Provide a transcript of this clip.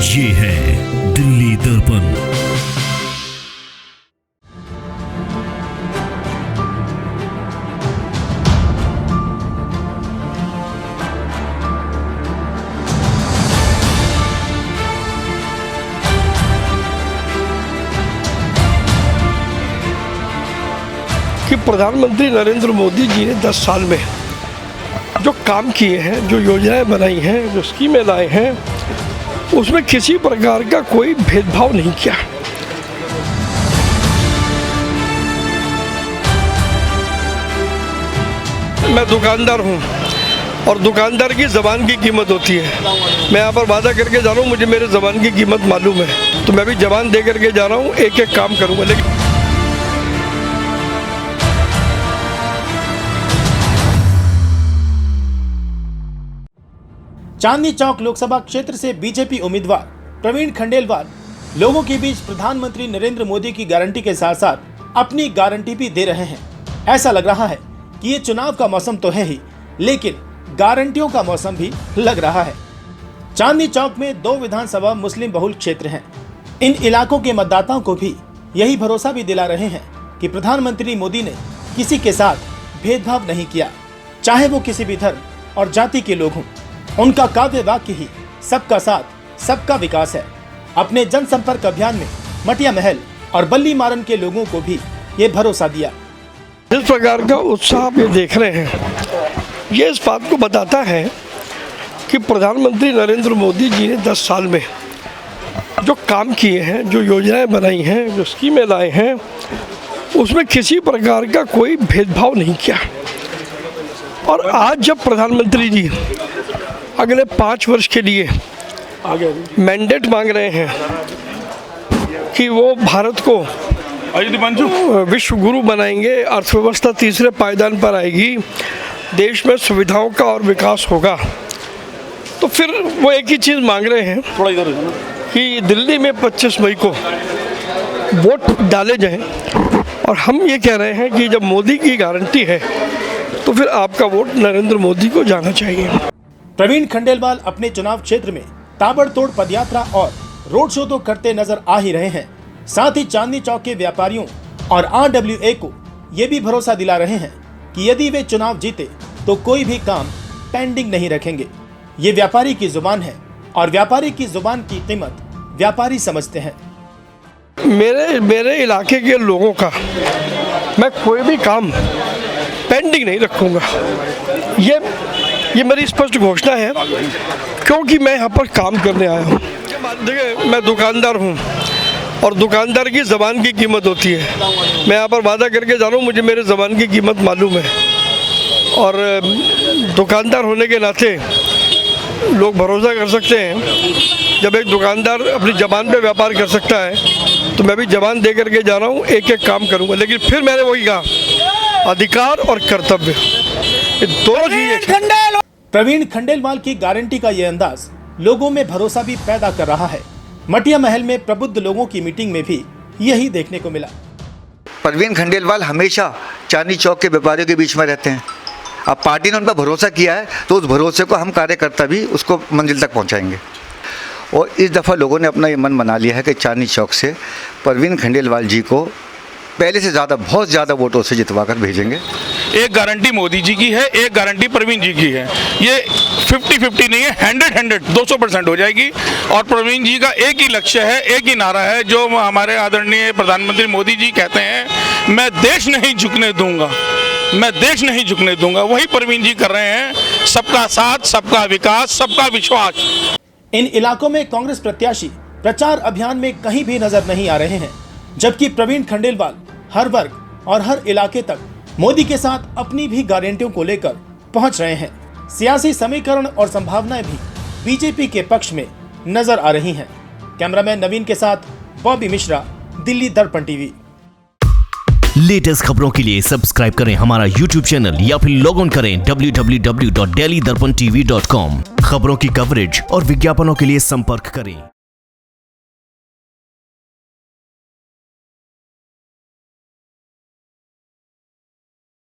ये है दिल्ली दर्पण। कि प्रधानमंत्री नरेंद्र मोदी जी ने 10 साल में जो काम किए हैं, जो योजनाएं बनाई हैं, जो स्कीमें लाए हैं, उसमें किसी प्रकार का कोई भेदभाव नहीं किया। मैं दुकानदार हूं और दुकानदार की ज़बान की कीमत होती है। मैं यहाँ पर वादा करके जा रहा हूँ, मुझे मेरे ज़बान की कीमत मालूम है, तो मैं भी ज़बान दे करके जा रहा हूँ, एक एक काम करूँगा। लेकिन चांदनी चौक लोकसभा क्षेत्र से बीजेपी उम्मीदवार प्रवीण खंडेलवाल लोगों के बीच प्रधानमंत्री नरेंद्र मोदी की गारंटी के साथ साथ अपनी गारंटी भी दे रहे हैं। ऐसा लग रहा है कि ये चुनाव का मौसम तो है ही, लेकिन गारंटियों का मौसम भी लग रहा है। चांदनी चौक में 2 विधानसभा मुस्लिम बहुल क्षेत्र हैं। इन इलाकों के मतदाताओं को भी यही भरोसा भी दिला रहे हैं कि प्रधानमंत्री मोदी ने किसी के साथ भेदभाव नहीं किया, चाहे वो किसी भी धर्म और जाति के लोग हों। उनका काव्य वाक्य ही सबका साथ सबका विकास है। अपने जनसंपर्क अभियान में मटिया महल और बल्ली मारन के लोगों को भी ये भरोसा दिया। जिस प्रकार का उत्साह आप ये देख रहे हैं, ये इस बात को बताता है कि प्रधानमंत्री नरेंद्र मोदी जी ने 10 साल में जो काम किए हैं, जो योजनाएं बनाई हैं, जो स्कीमें लाए हैं, उसमें किसी प्रकार का कोई भेदभाव नहीं किया। और आज जब प्रधानमंत्री जी अगले 5 वर्ष के लिए मैंडेट मांग रहे हैं कि वो भारत को विश्व गुरु बनाएंगे, अर्थव्यवस्था तीसरे पायदान पर आएगी, देश में सुविधाओं का और विकास होगा, तो फिर वो एक ही चीज़ मांग रहे हैं कि दिल्ली में 25 मई को वोट डाले जाएं। और हम ये कह रहे हैं कि जब मोदी की गारंटी है तो फिर आपका वोट नरेंद्र मोदी को जाना चाहिए। प्रवीण खंडेलवाल अपने चुनाव क्षेत्र में ताबड़तोड़ पदयात्रा और रोड शो तो करते नजर आ ही रहे हैं, साथ ही चांदनी चौक के व्यापारियों और RWA को ये भी भरोसा दिला रहे हैं कि यदि वे चुनाव जीते तो कोई भी काम पेंडिंग नहीं रखेंगे। ये व्यापारी की जुबान है और व्यापारी की जुबान की कीमत व्यापारी समझते हैं। मेरे इलाके के लोगों का मैं कोई भी काम पेंडिंग नहीं रखूँगा, ये मेरी स्पष्ट घोषणा है, क्योंकि मैं यहाँ पर काम करने आया हूँ। देखिए, मैं दुकानदार हूँ और दुकानदार की ज़बान की कीमत होती है। मैं यहाँ पर वादा करके जा रहा हूँ, मुझे मेरे ज़बान की कीमत मालूम है, और दुकानदार होने के नाते लोग भरोसा कर सकते हैं। जब एक दुकानदार अपनी ज़बान पे व्यापार कर सकता है, तो मैं भी ज़बान दे करके जा रहा हूँ, एक एक काम करूँगा। लेकिन फिर मैंने वही कहा, अधिकार और कर्तव्य, ये दोनों चीज़ें। प्रवीण खंडेलवाल की गारंटी का ये अंदाज लोगों में भरोसा भी पैदा कर रहा है। मटिया महल में प्रबुद्ध लोगों की मीटिंग में भी यही देखने को मिला। प्रवीण खंडेलवाल हमेशा चांदनी चौक के व्यापारियों के बीच में रहते हैं। अब पार्टी ने उन पर भरोसा किया है, तो उस भरोसे को हम कार्यकर्ता भी उसको मंजिल तक पहुंचाएंगे। और इस दफ़ा लोगों ने अपना ये मन बना लिया है कि चांदनी चौक से प्रवीण खंडेलवाल जी को पहले से ज़्यादा, बहुत ज़्यादा वोटों से जितवा कर भेजेंगे। एक गारंटी मोदी जी की है, एक गारंटी प्रवीण जी की है। ये 50-50 नहीं है, 100 200% हो जाएगी। और प्रवीण जी का एक ही लक्ष्य है, एक ही नारा है, जो हमारे आदरणीय प्रधानमंत्री मोदी जी कहते हैं, मैं देश नहीं झुकने दूंगा, मैं देश नहीं झुकने दूंगा। वही प्रवीण जी कर रहे हैं, सबका साथ, सबका विकास, सबका विश्वास। इन इलाकों में कांग्रेस प्रत्याशी प्रचार अभियान में कहीं भी नजर नहीं आ रहे हैं, जबकि प्रवीण खंडेलवाल हर वर्ग और हर इलाके तक मोदी के साथ अपनी भी गारंटियों को लेकर पहुंच रहे हैं। सियासी समीकरण और संभावनाएं भी बीजेपी के पक्ष में नजर आ रही हैं। कैमरामैन नवीन के साथ बॉबी मिश्रा, दिल्ली दर्पण टीवी। लेटेस्ट खबरों के लिए सब्सक्राइब करें हमारा YouTube चैनल या फिर लॉग ऑन करें www.delhidarpantv.com। खबरों की कवरेज और विज्ञापनों के लिए संपर्क करें।